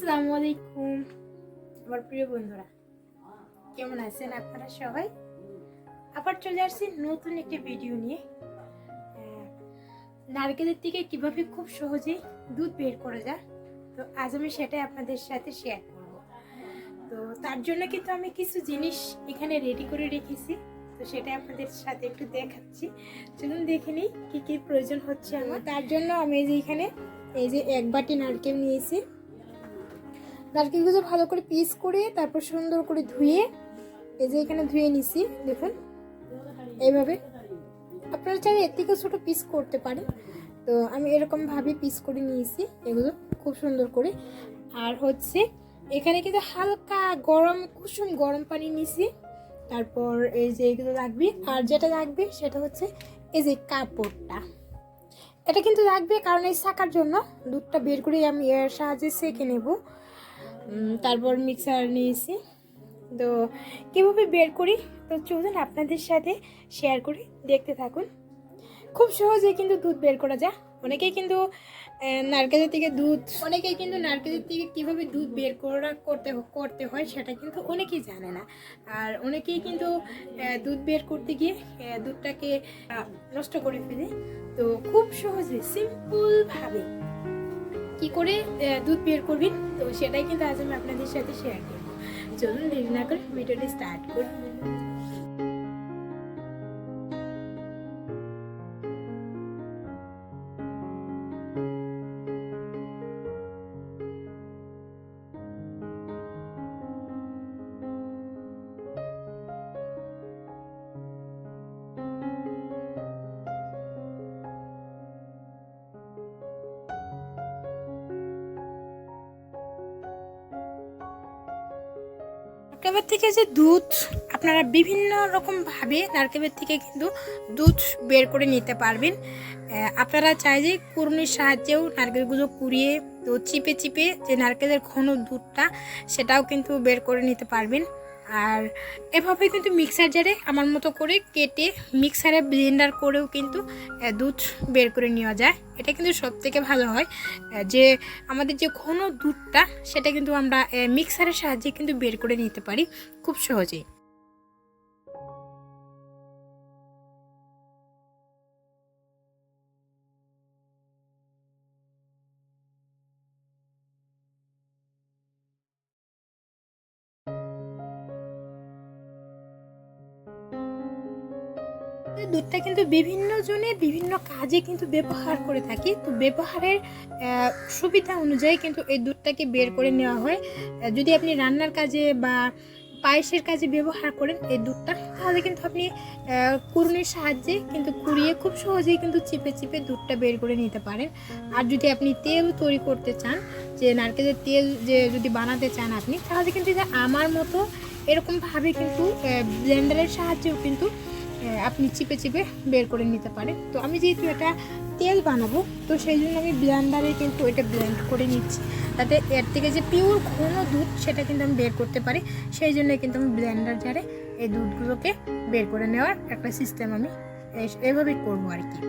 আসসালামু আলাইকুম আমার প্রিয় বন্ধুরা, কেমন আছেন আপনারা সবাই? আবার চলে আসছি নতুন একটি ভিডিও নিয়ে। নারকেলের থেকে কিভাবে খুব সহজেই দুধ বের করা যায়, তো আজ আমি সেটাই আপনাদের সাথে শেয়ার করব। তো তার জন্য কিন্তু আমি কিছু জিনিস এখানে রেডি করে রেখেছি, তো সেটা আপনাদের সাথে একটু দেখাচ্ছি। চলুন দেখে নিই কি কি প্রয়োজন হচ্ছে আমার। তার জন্য আমি এখানে এই যে 1 বাটি নারকেল নিয়েছি। নারকেলগুলো ভালো করে পিস করে তারপর সুন্দর করে ধুয়ে এই যে এখানে ধুয়ে নিছি। দেখুন এইভাবে, আপনারা চাইলে এর থেকে ছোট পিস করতে পারেন, তো আমি এরকম ভাবে পিস করে নিয়েছি এগুলো খুব সুন্দর করে। আর হচ্ছে এখানে কিন্তু হালকা কুসুম গরম পানি নিয়েছি। তারপর এই যে এগুলো লাগবে, আর যেটা লাগবে সেটা হচ্ছে এই যে কাপড়টা, এটা কিন্তু লাগবে কারণ এই ছাকার জন্য দুধটা বের করে আমি এর সাহায্যে সেঁকে নেব। তারপর মিক্সার নিয়েছি। তো কীভাবে বের করি, তো চলুন আপনাদের সাথে শেয়ার করি, দেখতে থাকুন। খুব সহজে কিন্তু দুধ বের করা যায়। অনেকেই কিন্তু নারকেলের থেকে কীভাবে দুধ বের করতে হয় সেটা কিন্তু অনেকেই জানে না। আর অনেকেই কিন্তু দুধ বের করতে গিয়ে দুধটাকে নষ্ট করে ফেলে। তো খুব সহজে সিম্পলভাবে কি করে দুধ বের করবেন, তো সেটাই কিন্তু আজ আমি আপনাদের সাথে শেয়ার করব। চলুন দেরি না করে ভিডিওটি স্টার্ট করি। নারকেলের থেকে যে দুধ আপনারা বিভিন্ন রকম ভাবে নারকেলের থেকে কিন্তু দুধ বের করে নিতে পারবেন। আপনারা চাইলে কুড়ুনির সাহায্যেও নারকেলগুলো কুড়িয়ে তো চিপে চিপে যে নারকেলের ঘন দুধটা সেটাও কিন্তু বের করে নিতে পারবেন। আর এভাবে কিন্তু মিক্সার জারে আমার মতো করে কেটে মিক্সারে ব্লেন্ডার করেও কিন্তু দুধ বের করে নেওয়া যায়। এটা কিন্তু সব থেকে ভালো হয়, যে আমাদের যে ঘন দুধটা সেটা কিন্তু আমরা মিক্সারের সাহায্যে কিন্তু বের করে নিতে পারি খুব সহজেই। দুধটা কিন্তু বিভিন্ন জনে বিভিন্ন কাজে কিন্তু ব্যবহার করে থাকি, তো ব্যবহারের সুবিধা অনুযায়ী কিন্তু এই দুধটাকে বের করে নেওয়া হয়। যদি আপনি রান্নার কাজে বা পায়েসের কাজে ব্যবহার করেন এই দুধটা, তাহলে কিন্তু আপনি কুড়ুনির সাহায্যে কিন্তু কুড়িয়ে খুব সহজেই কিন্তু চিপে চিপে দুধটা বের করে নিতে পারেন। আর যদি আপনি তেল তৈরি করতে চান, যে নারকেলের তেল যে যদি বানাতে চান আপনি, তাহলে কিন্তু আমার মতো এরকমভাবে কিন্তু ব্লেন্ডারের সাহায্যেও কিন্তু আপনি চিপে চিপে বের করে নিতে পারেন। তো আমি যেহেতু এটা তেল বানাবো, তো সেই জন্য আমি ব্লেন্ডারে কিন্তু এটা ব্লেন্ড করে নিচ্ছি, তাতে এর থেকে যে পিওর ঘন দুধ সেটা কিন্তু আমি বের করতে পারি। সেই জন্য কিন্তু আমি ব্লেন্ডার জারে এই দুধগুলোকে বের করে নেওয়ার একটা সিস্টেম আমি এভাবেই করবো আর কি।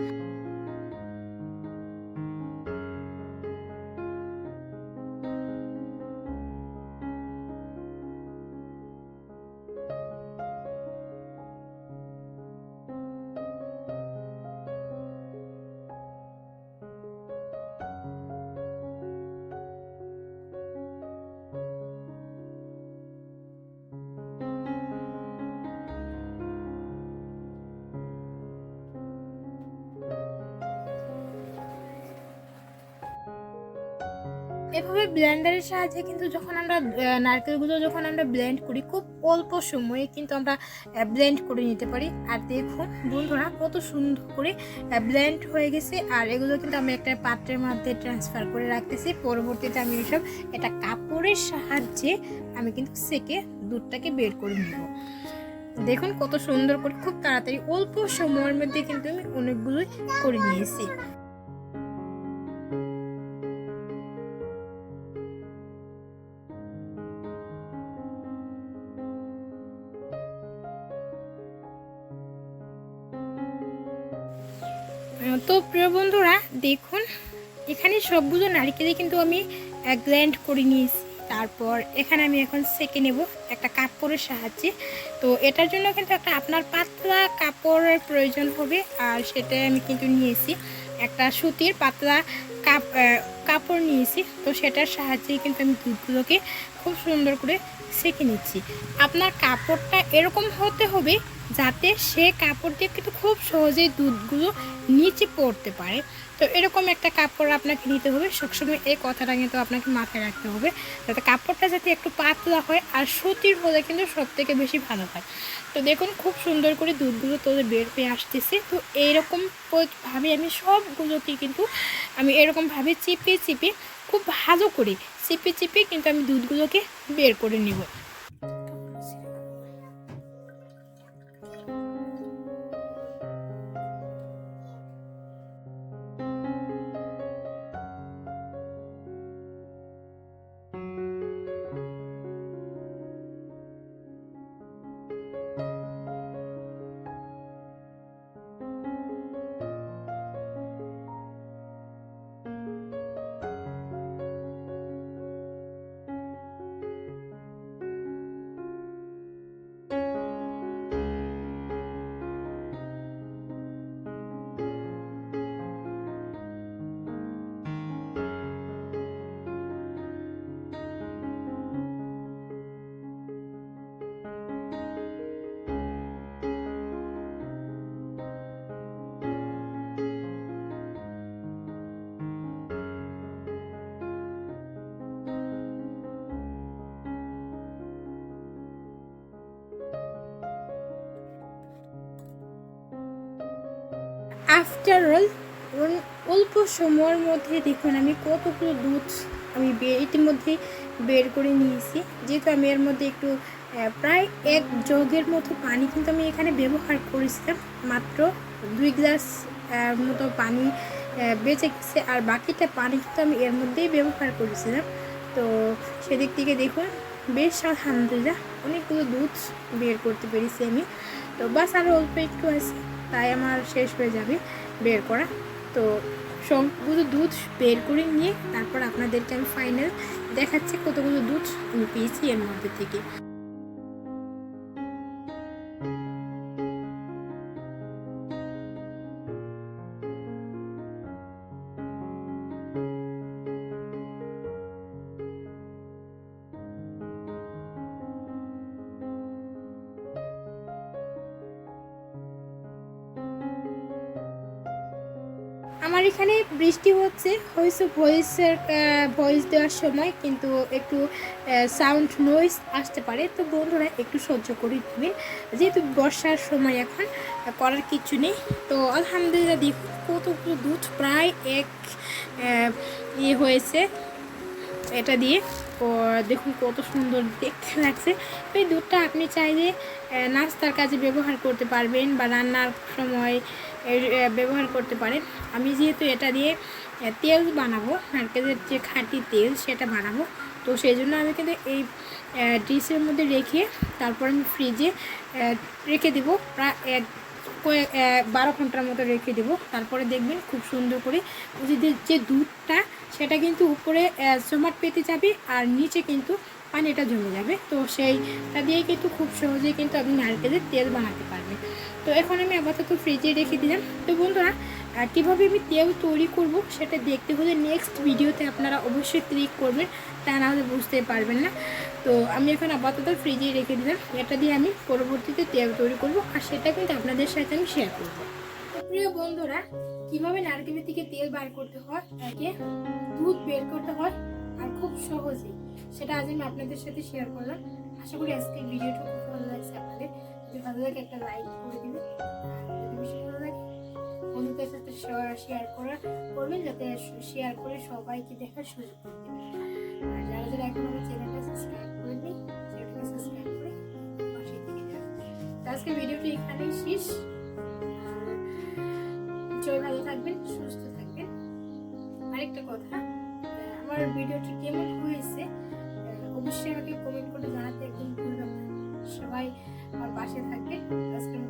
এভাবে ব্লেন্ডারের সাহায্যে কিন্তু যখন আমরা নারকেলগুলো ব্লেন্ড করি, খুব অল্প সময়ে কিন্তু আমরা ব্লেন্ড করে নিতে পারি। আর দেখুন বন্ধুরা কত সুন্দর করে ব্লেন্ড হয়ে গেছে। আর এগুলো কিন্তু আমি একটা পাত্রের মধ্যে ট্রান্সফার করে রাখতেছি। পরবর্তীতে আমি এটা কাপড়ের সাহায্যে আমি কিন্তু সেকে দুধটাকে বের করে নেব। দেখুন কত সুন্দর করে খুব তাড়াতাড়ি অল্প সময়ের মধ্যে কিন্তু আমি অনেকগুলোই করে নিয়েছি। তো প্রিয় বন্ধুরা দেখুন, এখানে সবগুলো নারকেলে কিন্তু আমি গ্রাইন্ড করে নিয়েছি। তারপর এখানে আমি এখন সেঁকে নেব একটা কাপড়ের সাহায্যে। তো এটার জন্য কিন্তু একটা আপনার পাতলা কাপড়ের প্রয়োজন হবে, আর সেটা আমি কিন্তু নিয়েছি একটা সুতির পাতলা কাপড় নিয়েছি। তো সেটার সাহায্যেই কিন্তু আমি দুধগুলোকে খুব সুন্দর করে সেঁকে নিচ্ছি। আপনার কাপড়টা এরকম হতে হবে যাতে সে কাপড় দিয়ে কিন্তু খুব সহজেই দুধগুলো নিচে পড়তে পারে। তো এরকম একটা কাপড় আপনাকে নিতে হবে, সবসময় এই কথাটা কিন্তু আপনাকে মাথায় রাখতে হবে, যাতে কাপড়টা যাতে একটু পাতলা হয়, আর সুতির হলে কিন্তু সব থেকে বেশি ভালো হয়। তো দেখুন খুব সুন্দর করে দুধগুলো তোদের বের হয়ে আসতেছে। তো এইরকমভাবে আমি সবগুলোকে কিন্তু আমি এরকমভাবে চিপে চিপে খুব ভালো করে চিপে চিপে কিন্তু আমি দুধগুলোকে বের করে নেব। আফটার অল অল্প সময়ের মধ্যে দেখুন আমি কতগুলো দুধ আমি ইতিমধ্যে বের করে নিয়েছি। যেহেতু আমি এর মধ্যে একটু প্রায় 1 জগের মতো পানি কিন্তু আমি এখানে ব্যবহার করেছিলাম, মাত্র 2 গ্লাস মতো পানি বেঁচে গেছে, আর বাকিটা পানি কিন্তু আমি এর মধ্যেই ব্যবহার করেছিলাম। তো সেদিক থেকে দেখুন বেশ আলহামদুলিল্লাহ অনেকগুলো দুধ বের করতে পেরেছি আমি। তো বাস আরও অল্প একটু আছে, তাই আমার শেষ হয়ে যাবে বের করা। তো সবগুলো দুধ বের করে নিয়ে তারপর আপনাদেরকে আমি ফাইনাল দেখাচ্ছি কতগুলো দুধ আমি পেয়েছি এর মধ্যে থেকে। আমার এখানে বৃষ্টি হয়েছে ভয়েস দেওয়ার সময় কিন্তু একটু সাউন্ড নয়েজ আসতে পারে। তো বন্ধুরা একটু সহ্য করে দেবেন, যেহেতু বর্ষার সময় এখন করার কিছু নেই। তো আলহামদুলিল্লাহ দেখুন কতগুলো দুধ প্রায় হয়েছে এটা দিয়ে। তো দেখুন কত সুন্দর দেখতে লাগছে। তো এই দুধটা আপনি চাইলে নাস্তার কাজে ব্যবহার করতে পারবেন বা রান্নার সময় ব্যবহার করতে পারেন। আমি যেহেতু এটা দিয়ে তেল বানাবো, নারকেলের যে খাঁটি তেল সেটা বানাবো, তো সেই জন্য আমি কিন্তু এই ডিশের মধ্যে রেখে তারপর আমি ফ্রিজে রেখে দেবো প্রায় 12 ঘন্টার মতো রেখে দেবো। তারপরে দেখবেন খুব সুন্দর করে যে দুধটা সেটা কিন্তু উপরে জমাট পেতে যাবে আর নিচে কিন্তু পানিটা জমে যাবে। তো সেইটা দিয়ে কিন্তু খুব সহজেই কিন্তু আপনি নারকেলের তেল বানাতে পারবেন। তো এখন আমি আপাতত ফ্রিজে রেখে দিলাম। তো বন্ধুরা কীভাবে আমি তেল তৈরি করব সেটা দেখতে হলে নেক্সট ভিডিওতে আপনারা অবশ্যই ক্লিক করবেন, তা না হলে বুঝতে পারবেন না। তো আমি এখন আপাতত ফ্রিজে রেখে দিলাম, এটা দিয়ে আমি পরবর্তীতে তেল তৈরি করব, আর সেটা কিন্তু আপনাদের সাথে আমি শেয়ার করব। তো প্রিয় বন্ধুরা, কীভাবে নারকেলের থেকে তেল বার করতে হয়, তাকে দুধ বের করতে হয় আর খুব সহজেই, সেটা আজ আমি আপনাদের সাথে শেয়ার করলাম। আশা করি আজকের ভিডিওটা খুব ভালো লাগছে আপনাদের। যদি ভালো লাগে একটা লাইক করে দিবেন, যদি বেশি ভালো লাগে বন্ধুদের সাথে শেয়ার করবেন, যাতে শেয়ার করে সবাইকে দেখার সুযোগ করে দেবেন। আর যারা যারা এখন আমার চ্যানেলটা সাবস্ক্রাইব করেনি, চ্যানেলটা সাবস্ক্রাইব করে পাশে থেকে যাবেন। আজকের ভিডিওটি এখানেই শেষ। সবাই ভালো থাকবেন, সুস্থ থাকবেন। আরেকটা কথা, আমার ভিডিওটি কেমন হয়েছে অবশ্যই আমাকে কমেন্ট করে জানাতে একদম ভুলবেন না। সবাই আমার পাশে থাকবেন। আজকের